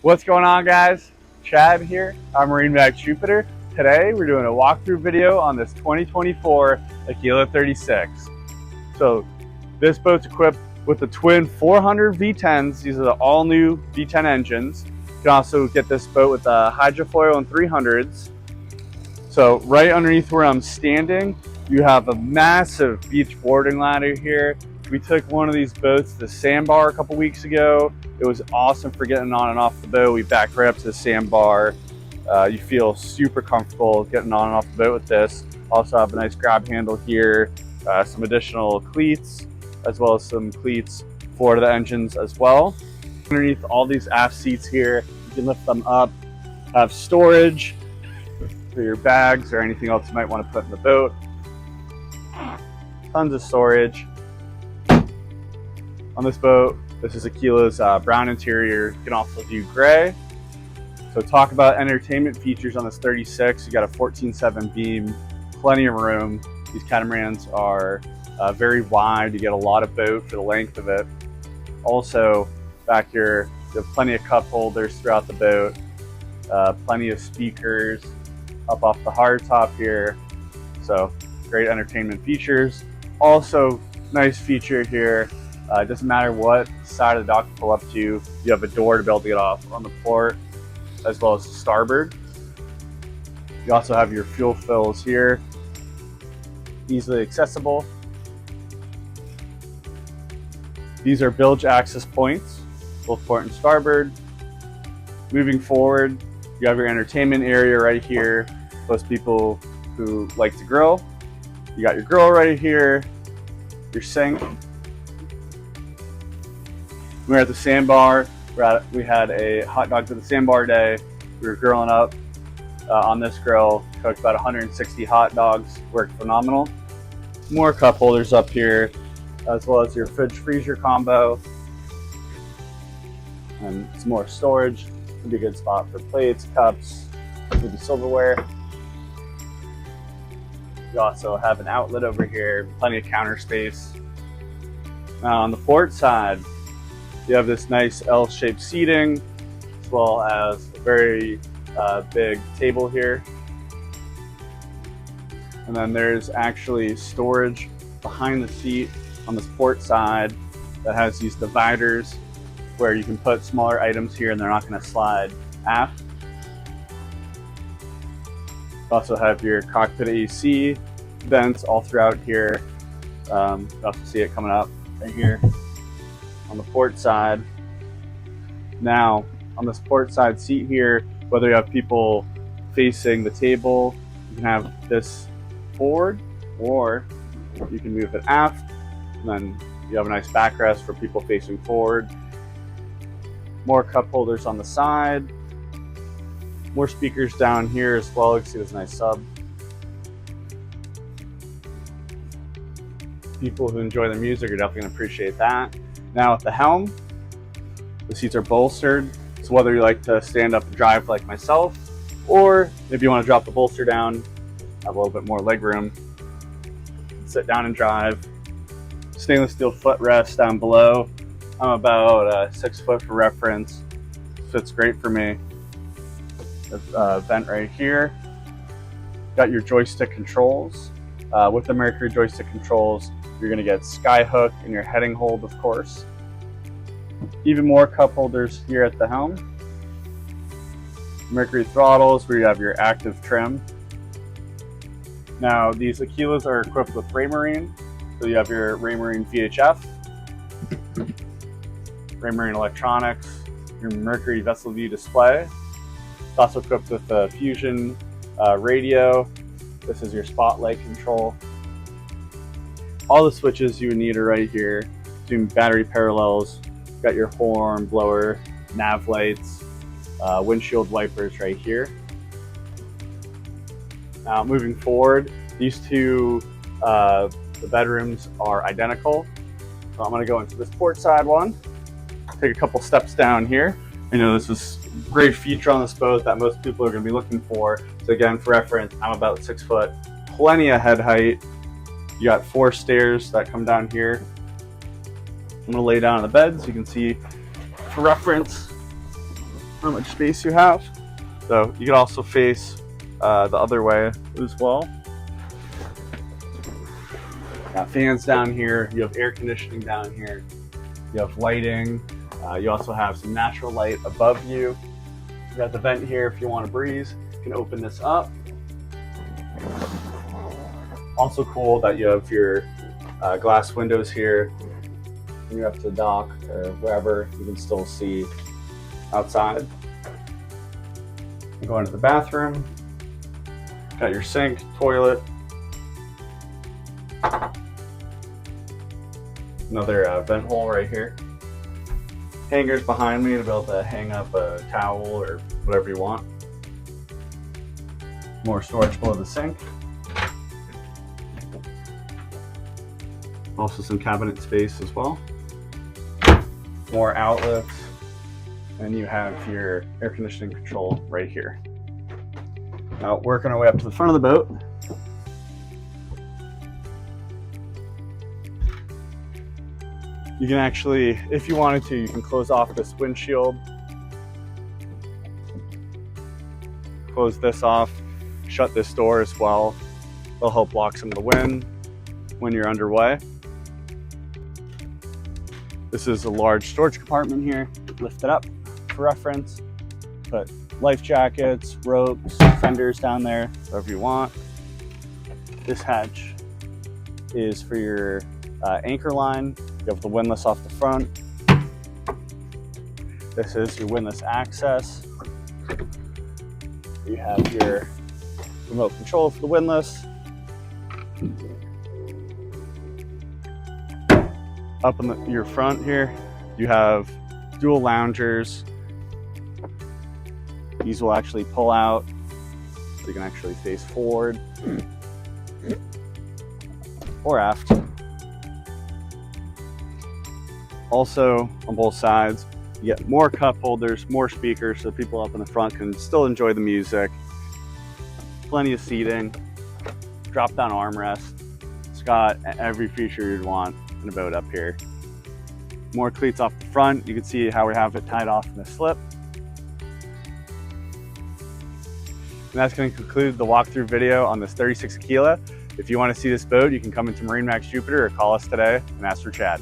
What's going on, guys? Chad here. I'm Marinemax Jupiter. Today we're doing a walkthrough video on this 2024 Aquila 36. So this boat's equipped with the twin 400 V10s. These are the all new V10 engines. You can also get this boat with the hydrofoil and 300s. So right underneath where I'm standing, you have a massive beach boarding ladder here. We took one of these boats to the sandbar a couple weeks ago. It was awesome for getting on and off the boat. We backed right up to the sandbar. You feel super comfortable getting on and off the boat with this. Also have a nice grab handle here, some additional cleats, as well as some cleats for the engines as well. Underneath all these aft seats here, you can lift them up, have storage for your bags or anything else you might want to put in the boat. Tons of storage. On this boat, this is Aquila's brown interior. You can also do gray. So talk about entertainment features on this 36. You got a 14.7 beam, plenty of room. These catamarans are very wide. You get a lot of boat for the length of it. Also, back here, you have plenty of cup holders throughout the boat. Plenty of speakers up off the hardtop here. So great entertainment features. Also, nice feature here. It doesn't matter what side of the dock you pull up to, you have a door to be able to get off on the port as well as the starboard. You also have your fuel fills here, easily accessible. These are bilge access points, both port and starboard. Moving forward, you have your entertainment area right here. Most people who like to grill. You got your grill right here, your sink. We were at the sandbar. We had a hot dog to the sandbar day. We were grilling up on this grill. Cooked about 160 hot dogs. Worked phenomenal. More cup holders up here, as well as your fridge freezer combo. And some more storage. Would be a good spot for plates, cups, maybe silverware. You also have an outlet over here, plenty of counter space. Now on the port side, you have this nice L-shaped seating, as well as a very big table here. And then there's actually storage behind the seat on this port side that has these dividers where you can put smaller items here and they're not going to slide aft. You also have your cockpit AC vents all throughout here. You also see it coming up right here on the port side. Now, on this port side seat here, whether you have people facing the table, you can have this forward, or you can move it aft, and then you have a nice backrest for people facing forward. More cup holders on the side. More speakers down here as well. You can see this nice sub. People who enjoy the music are definitely going to appreciate that. Now at the helm, the seats are bolstered. So whether you like to stand up and drive like myself, or maybe you want to drop the bolster down, have a little bit more leg room, sit down and drive. Stainless steel footrest down below. I'm about 6 foot for reference. Fits great for me. Vent right here. Got your joystick controls. With the Mercury joystick controls, you're going to get skyhook and your heading hold, of course. Even more cup holders here at the helm. Mercury throttles where you have your active trim. Now these Aquilas are equipped with Raymarine. So you have your Raymarine VHF, Raymarine electronics, your Mercury vessel view display. It's also equipped with a Fusion radio. This is your spotlight control. All the switches you would need are right here. Doing battery parallels. Got your horn, blower, nav lights, windshield wipers right here. Now moving forward, these two, the bedrooms are identical. So I'm going to go into this port side one. Take a couple steps down here. I know this is a great feature on this boat that most people are going to be looking for. So again, for reference, I'm about 6 foot, plenty of head height. You got 4 stairs that come down here. I'm going to lay down on the bed so you can see, for reference, how much space you have. So you can also face the other way as well. Got fans down here, you have air conditioning down here, you have lighting, you also have some natural light above you. You got the vent here if you want to breeze. You can open this up. Also cool that you have your glass windows here. When you're up to the dock or wherever, you can still see outside. You go into the bathroom, got your sink, toilet, another vent hole right here. Hangers behind me to be able to hang up a towel or whatever you want. More storage below the sink. Also some cabinet space as well. More outlets. And you have your air conditioning control right here. Now working our way up to the front of the boat. You can actually, if you wanted to, you can close off this windshield. Close this off, shut this door as well. They'll help block some of the wind when you're underway. This is a large storage compartment here. Lift it up for reference. Put life jackets, ropes, fenders down there, whatever you want. This hatch is for your anchor line. You have the windlass off the front. This is your windlass access. You have your remote control for the windlass. Up in your front here, you have dual loungers. These will actually pull out, so you can actually face forward or aft. Also, on both sides, you get more cup holders, more speakers, so people up in the front can still enjoy the music. Plenty of seating, drop-down armrest. It's got every feature you'd want in a boat up here. More cleats off the front. You can see how we have it tied off in the slip. And that's going to conclude the walkthrough video on this 36 Aquila. If you want to see this boat, you can come into Marinemax Jupiter or call us today and ask for Chad.